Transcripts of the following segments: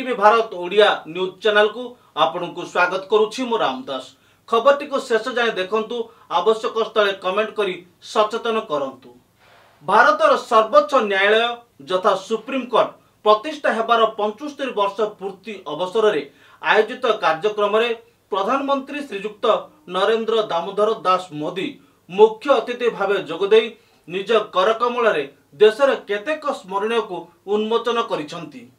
BTV Bharat Odia news channel को आपन को स्वागत करुछि मो रामदास। खबरटी को शेष जाए देखंतु, आवश्यक स्थले कमेंट करी सचेतन करंतु। भारतर सर्वोच्च न्यायालय यथा सुप्रीम कोर्ट प्रतिष्ठा हेबार 75 वर्ष पूर्ति अवसर में आयोजित कार्यक्रम में प्रधानमंत्री श्रीजुक्त नरेंद्र दामोदर दास मोदी मुख्य अतिथि भाव जोगदे निज करकमल देशर केतेक स्मरणीय को उन्मोचन करिसंती।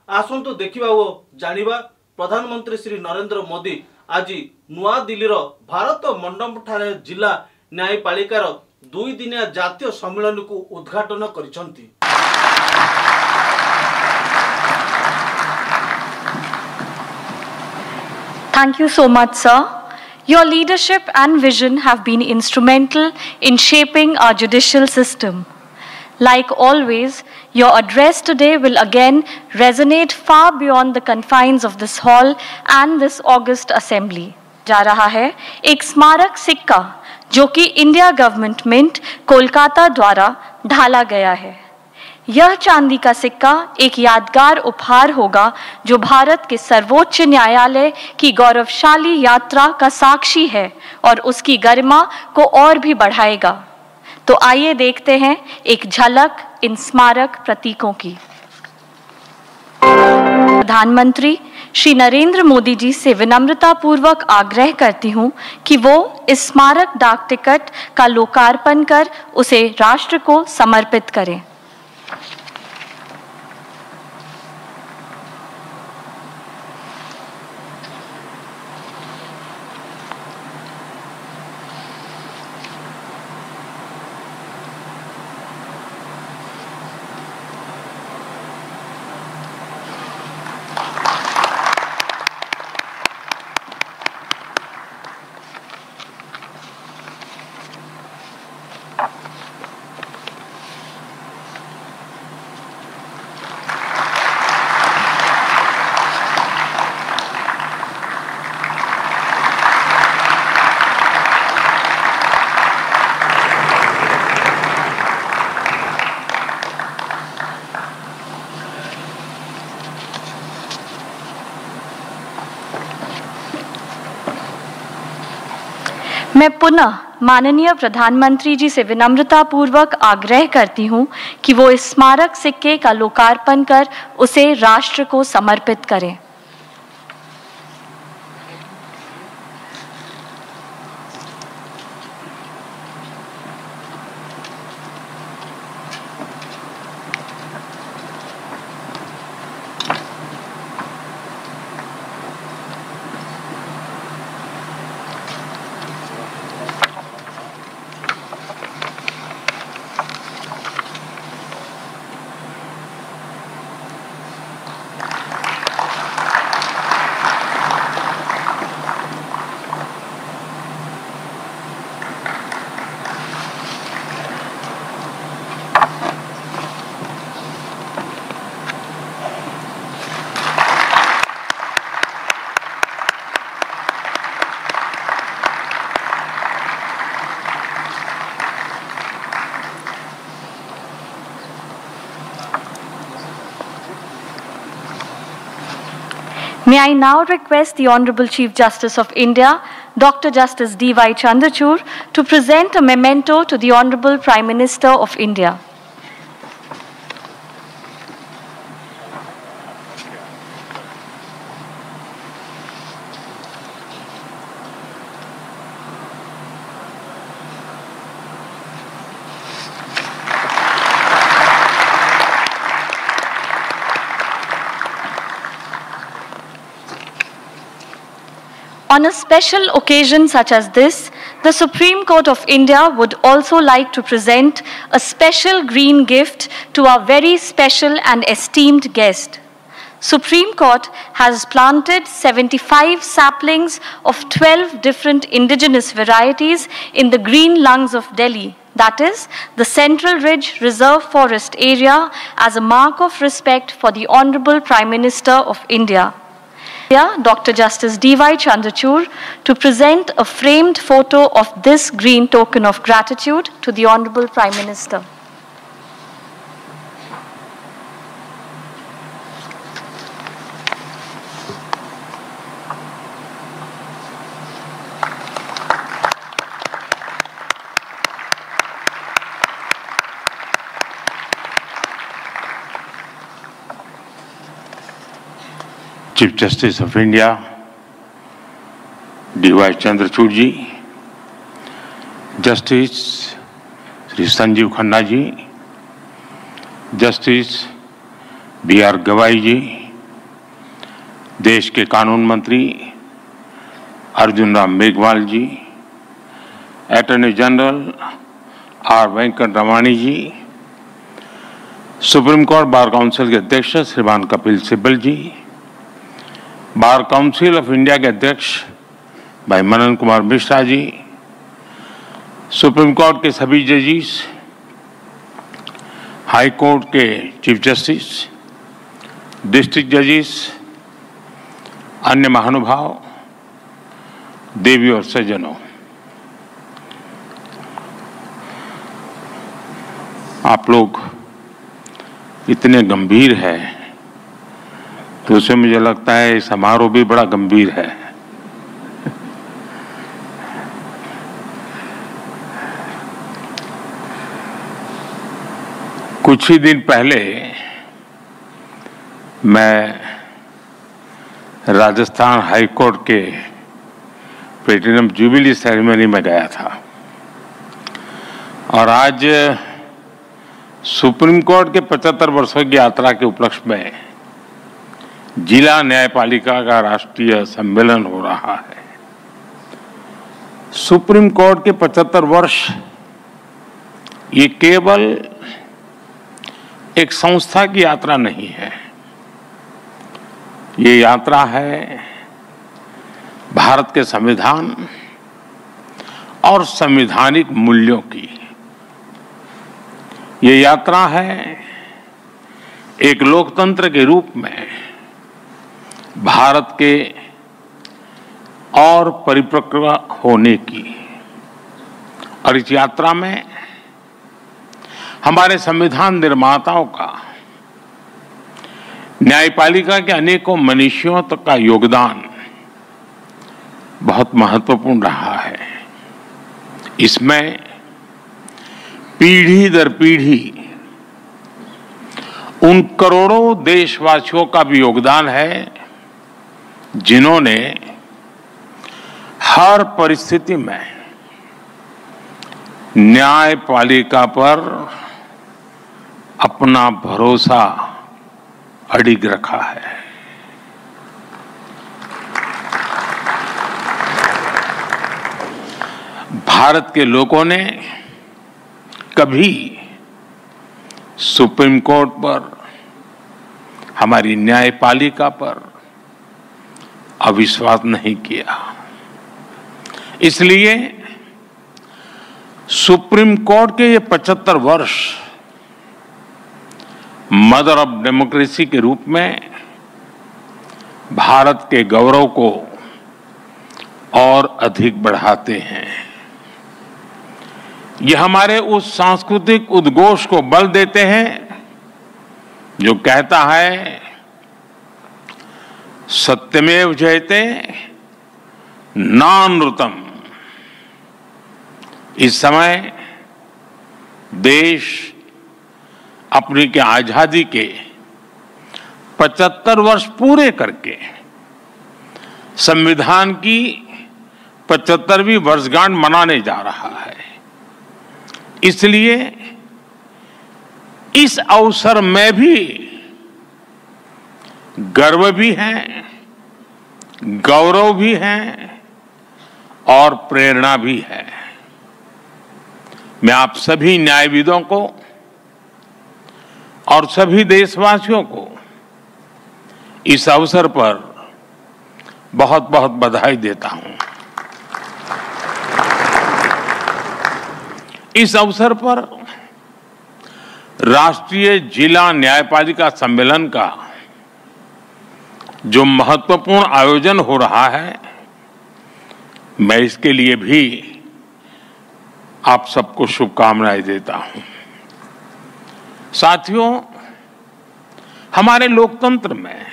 आसंतु देखिबा ओ जानिबा प्रधानमंत्री श्री नरेंद्र मोदी आज नुआ दिल्लीर भारत मंडप ठारे जिला न्यायपालिकार 2 दिनिया जातीय सम्मेलन को उद्घाटन करिसंती। Thank you so much, sir. Your leadership and vision have been instrumental in shaping our judicial system. Like always, your address today will again resonate far beyond the confines of this hall and this august assembly. जा रहा है एक स्मारक सिक्का जो कि India government mint Kolkata द्वारा ढाला गया है। यह चांदी का सिक्का एक यादगार उपहार होगा जो भारत के सर्वोच्च न्यायालय की गौरवशाली यात्रा का साक्षी है और उसकी गरिमा को और भी बढ़ाएगा। तो आइए देखते हैं एक झलक इन स्मारक प्रतीकों की। प्रधानमंत्री श्री नरेंद्र मोदी जी से विनम्रता पूर्वक आग्रह करती हूं कि वो इस स्मारक डाक टिकट का लोकार्पण कर उसे राष्ट्र को समर्पित करें। मैं पुनः माननीय प्रधानमंत्री जी से विनम्रता पूर्वक आग्रह करती हूं कि वो इस स्मारक सिक्के का लोकार्पण कर उसे राष्ट्र को समर्पित करें। May I now request the Honorable Chief Justice of India, Dr. Justice D.Y. Chandrachud, to present a memento to the Honorable Prime Minister of India. On a special occasion such as this, the Supreme Court of India would also like to present a special green gift to our very special and esteemed guest. Supreme Court has planted 75 saplings of 12 different indigenous varieties in the green lungs of Delhi, that is, the Central Ridge Reserve Forest area, as a mark of respect for the Honorable Prime Minister of India. Dr. Justice D.Y. Chandrachud to present a framed photo of this green token of gratitude to the Honorable Prime Minister. Chief justice of India DY. Chandrachud ji, justice Shri Sanjiv Khanna ji, justice BR. Gavai ji, देश के कानून मंत्री Arjun Ram Meghwal ji, attorney general R. Venkat Ramani ji, supreme court bar council के अध्यक्ष श्रीमान Kapil Sibal ji, bar council of India के अध्यक्ष भाई मनन कुमार मिश्रा जी, सुप्रीम कोर्ट के सभी जजिस, हाई कोर्ट के चीफ जस्टिस, डिस्ट्रिक्ट जजिस, अन्य महानुभाव, देवी और सज्जनों, आप लोग इतने गंभीर है तो उससे मुझे लगता है समारोह भी बड़ा गंभीर है। कुछ ही दिन पहले मैं राजस्थान हाई कोर्ट के प्लेटिनम जुबिली सेरेमनी में गया था और आज सुप्रीम कोर्ट के 75 वर्षों की यात्रा के उपलक्ष्य में जिला न्यायपालिका का राष्ट्रीय सम्मेलन हो रहा है। सुप्रीम कोर्ट के 75 वर्ष ये केवल एक संस्था की यात्रा नहीं है, ये यात्रा है भारत के संविधान और संवैधानिक मूल्यों की। ये यात्रा है एक लोकतंत्र के रूप में भारत के और परिपक्व होने की, और इस यात्रा में हमारे संविधान निर्माताओं का, न्यायपालिका के अनेकों मनीषियों तक का योगदान बहुत महत्वपूर्ण रहा है। इसमें पीढ़ी दर पीढ़ी उन करोड़ों देशवासियों का भी योगदान है जिन्होंने हर परिस्थिति में न्यायपालिका पर अपना भरोसा अडिग रखा है। भारत के लोगों ने कभी सुप्रीम कोर्ट पर, हमारी न्यायपालिका पर अविश्वास नहीं किया। इसलिए सुप्रीम कोर्ट के ये 75 वर्ष मदर ऑफ डेमोक्रेसी के रूप में भारत के गौरव को और अधिक बढ़ाते हैं। ये हमारे उस सांस्कृतिक उद्घोष को बल देते हैं जो कहता है सत्यमेव जयते नानृतम्। इस समय देश अपनी के आजादी के 75 वर्ष पूरे करके संविधान की 75वीं वर्षगांठ मनाने जा रहा है। इसलिए इस अवसर में भी गर्व भी है, गौरव भी है और प्रेरणा भी है। मैं आप सभी न्यायविदों को और सभी देशवासियों को इस अवसर पर बहुत बहुत बधाई देता हूं। इस अवसर पर राष्ट्रीय जिला न्यायपालिका सम्मेलन का जो महत्वपूर्ण आयोजन हो रहा है, मैं इसके लिए भी आप सबको शुभकामनाएं देता हूं। साथियों, हमारे लोकतंत्र में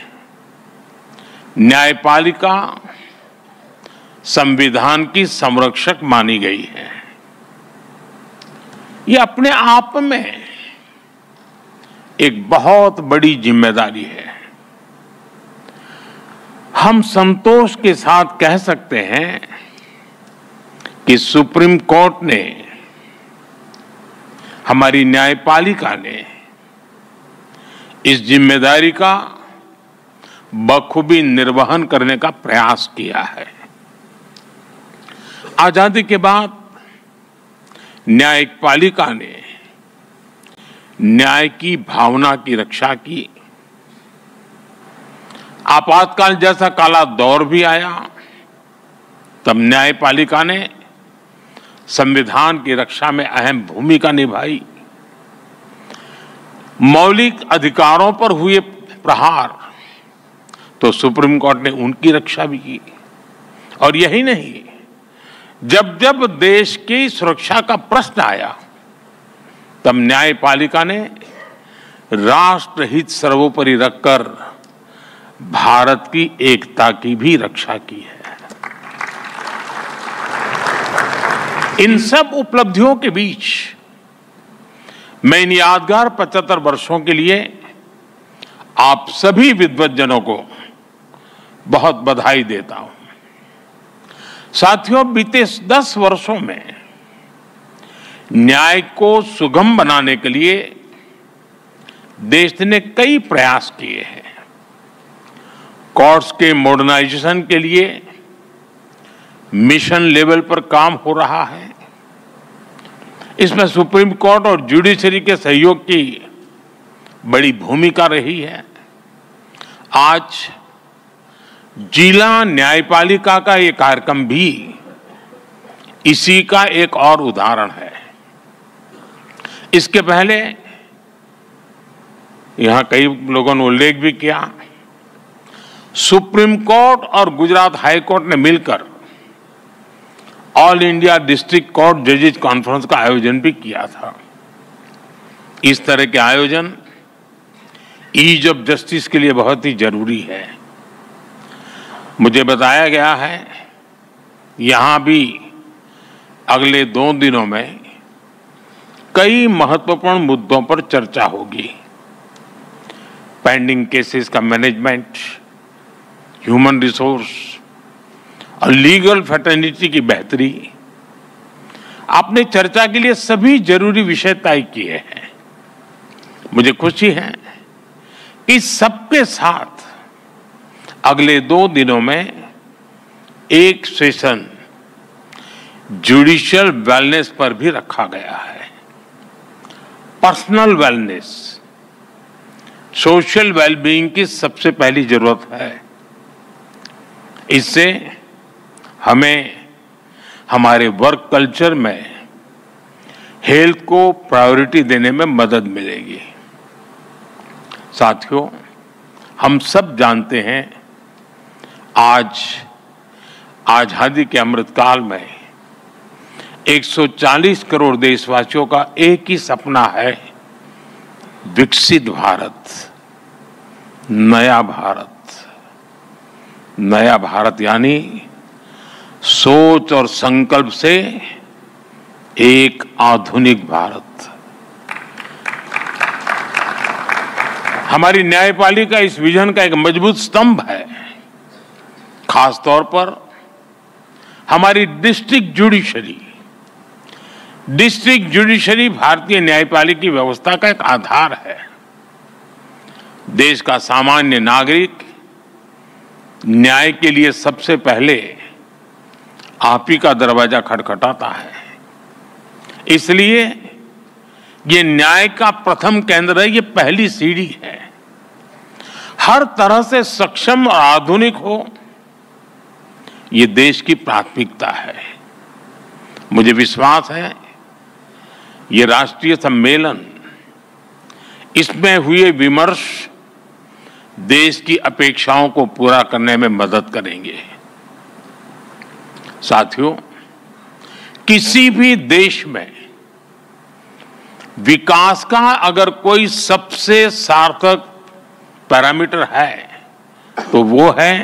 न्यायपालिका संविधान की संरक्षक मानी गई है। ये अपने आप में एक बहुत बड़ी जिम्मेदारी है। हम संतोष के साथ कह सकते हैं कि सुप्रीम कोर्ट ने, हमारी न्यायपालिका ने इस जिम्मेदारी का बखूबी निर्वहन करने का प्रयास किया है। आजादी के बाद न्यायपालिका ने न्याय की भावना की रक्षा की। आपातकाल जैसा काला दौर भी आया, तब न्यायपालिका ने संविधान की रक्षा में अहम भूमिका निभाई। मौलिक अधिकारों पर हुए प्रहार तो सुप्रीम कोर्ट ने उनकी रक्षा भी की। और यही नहीं, जब जब देश की सुरक्षा का प्रश्न आया, तब न्यायपालिका ने राष्ट्रहित सर्वोपरि रखकर भारत की एकता की भी रक्षा की है। इन सब उपलब्धियों के बीच मैं इन यादगार 75 वर्षों के लिए आप सभी विद्वज्जनों को बहुत बधाई देता हूं। साथियों, बीते 10 वर्षों में न्याय को सुगम बनाने के लिए देश ने कई प्रयास किए हैं। कोर्ट्स के मॉडर्नाइजेशन के लिए मिशन लेवल पर काम हो रहा है। इसमें सुप्रीम कोर्ट और जुडिशरी के सहयोग की बड़ी भूमिका रही है। आज जिला न्यायपालिका का ये कार्यक्रम भी इसी का एक और उदाहरण है। इसके पहले यहां कई लोगों ने उल्लेख भी किया, सुप्रीम कोर्ट और गुजरात हाई कोर्ट ने मिलकर ऑल इंडिया डिस्ट्रिक्ट कोर्ट जजेज कॉन्फ्रेंस का आयोजन भी किया था। इस तरह के आयोजन ईज ऑफ जस्टिस के लिए बहुत ही जरूरी है। मुझे बताया गया है यहां भी अगले 2 दिनों में कई महत्वपूर्ण मुद्दों पर चर्चा होगी। पेंडिंग केसेस का मैनेजमेंट, ह्यूमन रिसोर्स और लीगल फैटर्निटी की बेहतरी। आपने चर्चा के लिए सभी जरूरी विषय तय किए हैं। मुझे खुशी है कि सबके साथ अगले 2 दिनों में एक सेशन जुडिशियल वेलनेस पर भी रखा गया है। पर्सनल वेलनेस, सोशल वेलबीइंग की सबसे पहली जरूरत है। इससे हमें हमारे वर्क कल्चर में हेल्थ को प्रायोरिटी देने में मदद मिलेगी। साथियों, हम सब जानते हैं आज आजादी के अमृतकाल में 140 करोड़ देशवासियों का एक ही सपना है, विकसित भारत, नया भारत। नया भारत यानी सोच और संकल्प से एक आधुनिक भारत। हमारी न्यायपालिका इस विजन का एक मजबूत स्तंभ है। खास तौर पर हमारी डिस्ट्रिक्ट जुडिशरी भारतीय न्यायपालिका की व्यवस्था का एक आधार है। देश का सामान्य नागरिक न्याय के लिए सबसे पहले आप ही का दरवाजा खटखटाता है। इसलिए ये न्याय का प्रथम केंद्र है, ये पहली सीढ़ी है। हर तरह से सक्षम और आधुनिक हो, ये देश की प्राथमिकता है। मुझे विश्वास है ये राष्ट्रीय सम्मेलन, इसमें हुए विमर्श देश की अपेक्षाओं को पूरा करने में मदद करेंगे। साथियों, किसी भी देश में विकास का अगर कोई सबसे सार्थक पैरामीटर है तो वो है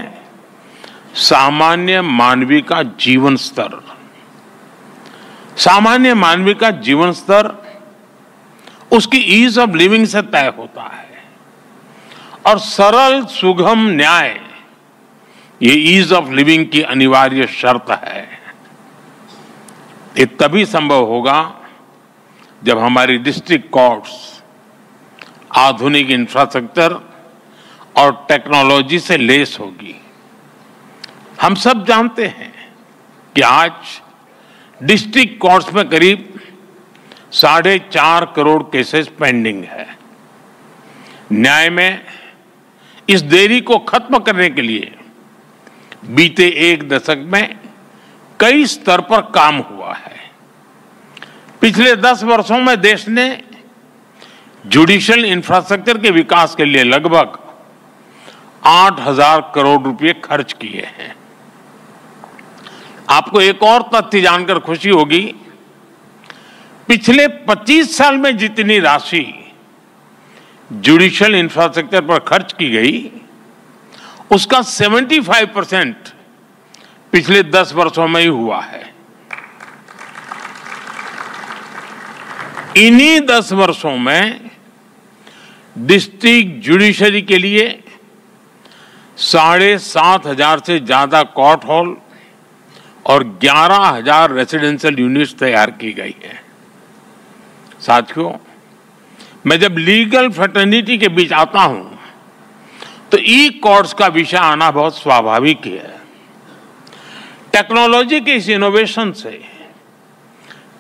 सामान्य मानवीय का जीवन स्तर। सामान्य मानवीय का जीवन स्तर उसकी ईज ऑफ लिविंग से तय होता है और सरल सुगम न्याय ये ईज ऑफ लिविंग की अनिवार्य शर्त है। ये तभी संभव होगा जब हमारी डिस्ट्रिक्ट कोर्ट्स आधुनिक इंफ्रास्ट्रक्चर और टेक्नोलॉजी से लेस होगी। हम सब जानते हैं कि आज डिस्ट्रिक्ट कोर्ट्स में करीब 4.5 करोड़ केसेस पेंडिंग है। न्याय में इस देरी को खत्म करने के लिए बीते एक दशक में कई स्तर पर काम हुआ है। पिछले 10 वर्षों में देश ने जुडिशियल इंफ्रास्ट्रक्चर के विकास के लिए लगभग 8,000 करोड़ रुपए खर्च किए हैं। आपको एक और तथ्य जानकर खुशी होगी, पिछले 25 साल में जितनी राशि जुडिशियल इंफ्रास्ट्रक्चर पर खर्च की गई, उसका 75% पिछले 10 वर्षों में ही हुआ है। इन्हीं 10 वर्षों में डिस्ट्रिक्ट जुडिशरी के लिए 7,500 से ज्यादा कोर्ट हॉल और 11,000 रेसिडेंशियल यूनिट्स तैयार की गई है। साथियों, मैं जब लीगल फ्रेटर्निटी के बीच आता हूं तो ई कोर्ट्स का विषय आना बहुत स्वाभाविक है। टेक्नोलॉजी के इस इनोवेशन से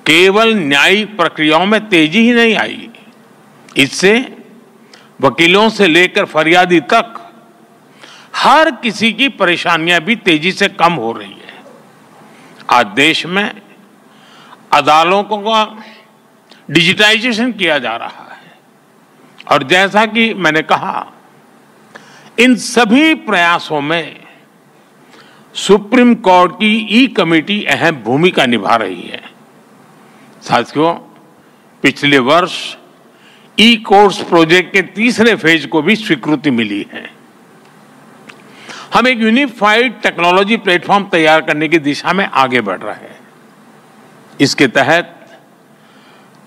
केवल न्यायिक प्रक्रियाओं में तेजी ही नहीं आई, इससे वकीलों से लेकर फरियादी तक हर किसी की परेशानियां भी तेजी से कम हो रही है। आज देश में अदालतों का डिजिटाइजेशन किया जा रहा है और जैसा कि मैंने कहा, इन सभी प्रयासों में सुप्रीम कोर्ट की ई कमेटी अहम भूमिका निभा रही है। साथियों, पिछले वर्ष ई कोर्ट्स प्रोजेक्ट के तीसरे फेज को भी स्वीकृति मिली है। हम एक यूनिफाइड टेक्नोलॉजी प्लेटफॉर्म तैयार करने की दिशा में आगे बढ़ रहे हैं। इसके तहत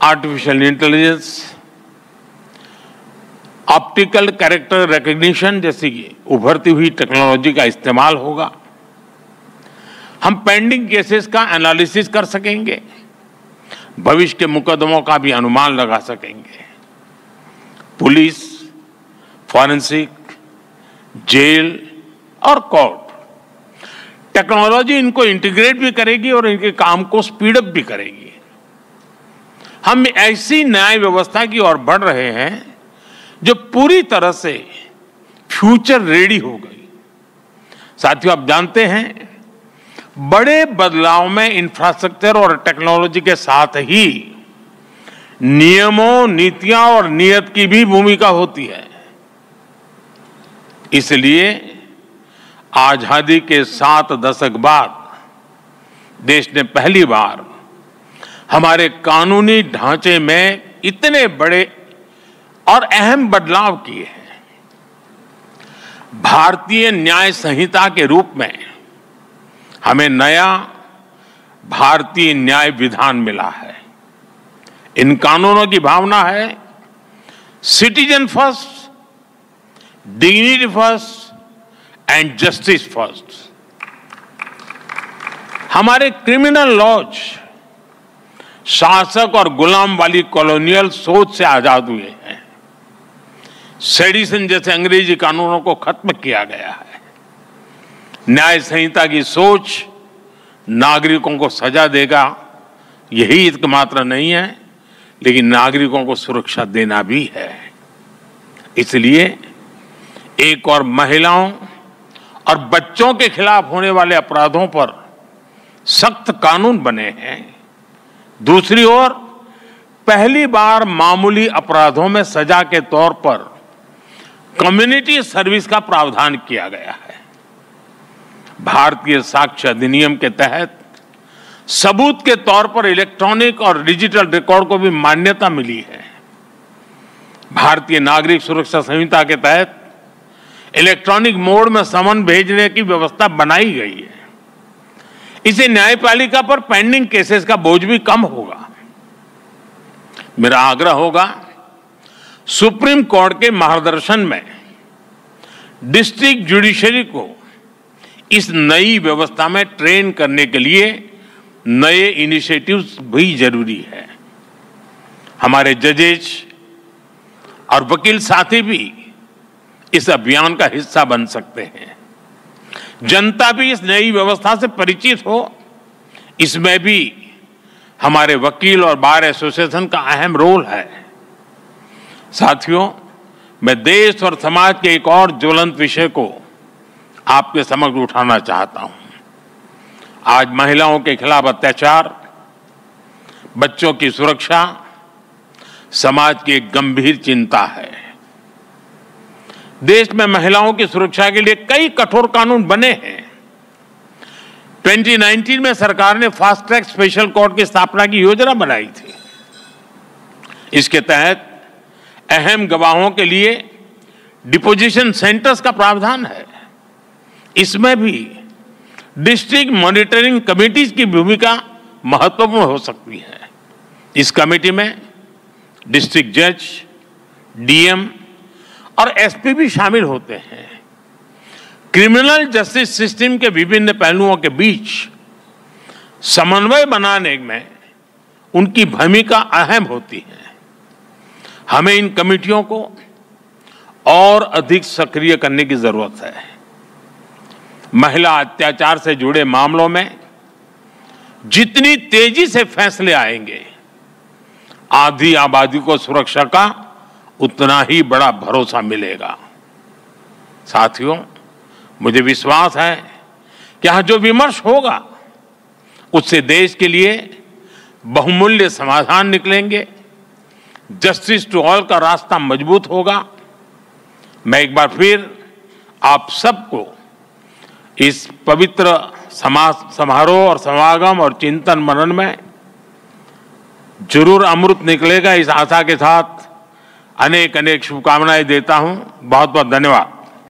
artificial intelligence, optical character recognition जैसी उभरती हुई टेक्नोलॉजी का इस्तेमाल होगा। हम पेंडिंग केसेस का एनालिसिस कर सकेंगे, भविष्य के मुकदमों का भी अनुमान लगा सकेंगे। पुलिस, फॉरेंसिक, जेल और कोर्ट टेक्नोलॉजी इनको इंटीग्रेट भी करेगी और इनके काम को स्पीड अप भी करेगी। हम ऐसी न्याय व्यवस्था की ओर बढ़ रहे हैं जो पूरी तरह से फ्यूचर रेडी हो गई। साथियों, आप जानते हैं, बड़े बदलाव में इंफ्रास्ट्रक्चर और टेक्नोलॉजी के साथ ही नियमों, नीतियां और नीयत की भी भूमिका होती है। इसलिए आजादी के 7 दशक बाद देश ने पहली बार हमारे कानूनी ढांचे में इतने बड़े और अहम बदलाव किए हैं। भारतीय न्याय संहिता के रूप में हमें नया भारतीय न्याय विधान मिला है। इन कानूनों की भावना है citizen first, dignity first and justice first. हमारे क्रिमिनल लॉज शासक और गुलाम वाली कॉलोनियल सोच से आजाद हुए हैं। सेडिशन जैसे अंग्रेजी कानूनों को खत्म किया गया है। न्याय संहिता की सोच नागरिकों को सजा देगा, यही एकमात्र नहीं है, लेकिन नागरिकों को सुरक्षा देना भी है। इसलिए एक और महिलाओं और बच्चों के खिलाफ होने वाले अपराधों पर सख्त कानून बने हैं। दूसरी ओर पहली बार मामूली अपराधों में सजा के तौर पर कम्युनिटी सर्विस का प्रावधान किया गया है। भारतीय साक्ष्य अधिनियम के तहत सबूत के तौर पर इलेक्ट्रॉनिक और डिजिटल रिकॉर्ड को भी मान्यता मिली है। भारतीय नागरिक सुरक्षा संहिता के तहत इलेक्ट्रॉनिक मोड में समन भेजने की व्यवस्था बनाई गई है। इससे न्यायपालिका पर पेंडिंग केसेस का बोझ भी कम होगा। मेरा आग्रह होगा, सुप्रीम कोर्ट के मार्गदर्शन में डिस्ट्रिक्ट जुडिशरी को इस नई व्यवस्था में ट्रेन करने के लिए नए इनिशिएटिव्स भी जरूरी है। हमारे जजेस और वकील साथी भी इस अभियान का हिस्सा बन सकते हैं। जनता भी इस नई व्यवस्था से परिचित हो, इसमें भी हमारे वकील और बार एसोसिएशन का अहम रोल है। साथियों, मैं देश और समाज के एक और ज्वलंत विषय को आपके समक्ष उठाना चाहता हूं। आज महिलाओं के खिलाफ अत्याचार, बच्चों की सुरक्षा समाज की एक गंभीर चिंता है। देश में महिलाओं की सुरक्षा के लिए कई कठोर कानून बने हैं। 2019 में सरकार ने फास्ट ट्रैक स्पेशल कोर्ट की स्थापना की योजना बनाई थी। इसके तहत अहम गवाहों के लिए डिपोजिशन सेंटर्स का प्रावधान है। इसमें भी डिस्ट्रिक्ट मॉनिटरिंग कमेटीज की भूमिका महत्वपूर्ण हो सकती है। इस कमेटी में डिस्ट्रिक्ट जज, डीएम और एसपी भी शामिल होते हैं। क्रिमिनल जस्टिस सिस्टम के विभिन्न पहलुओं के बीच समन्वय बनाने में उनकी भूमिका अहम होती है। हमें इन कमेटियों को और अधिक सक्रिय करने की जरूरत है। महिला अत्याचार से जुड़े मामलों में जितनी तेजी से फैसले आएंगे, आधी आबादी को सुरक्षा का उतना ही बड़ा भरोसा मिलेगा। साथियों, मुझे विश्वास है कि यहां जो विमर्श होगा उससे देश के लिए बहुमूल्य समाधान निकलेंगे। जस्टिस टू ऑल का रास्ता मजबूत होगा। मैं एक बार फिर आप सबको इस पवित्र समारोह और समागम और चिंतन मनन में जरूर अमृत निकलेगा, इस आशा के साथ अनेक अनेक शुभकामनाएं देता हूं। बहुत बहुत धन्यवाद।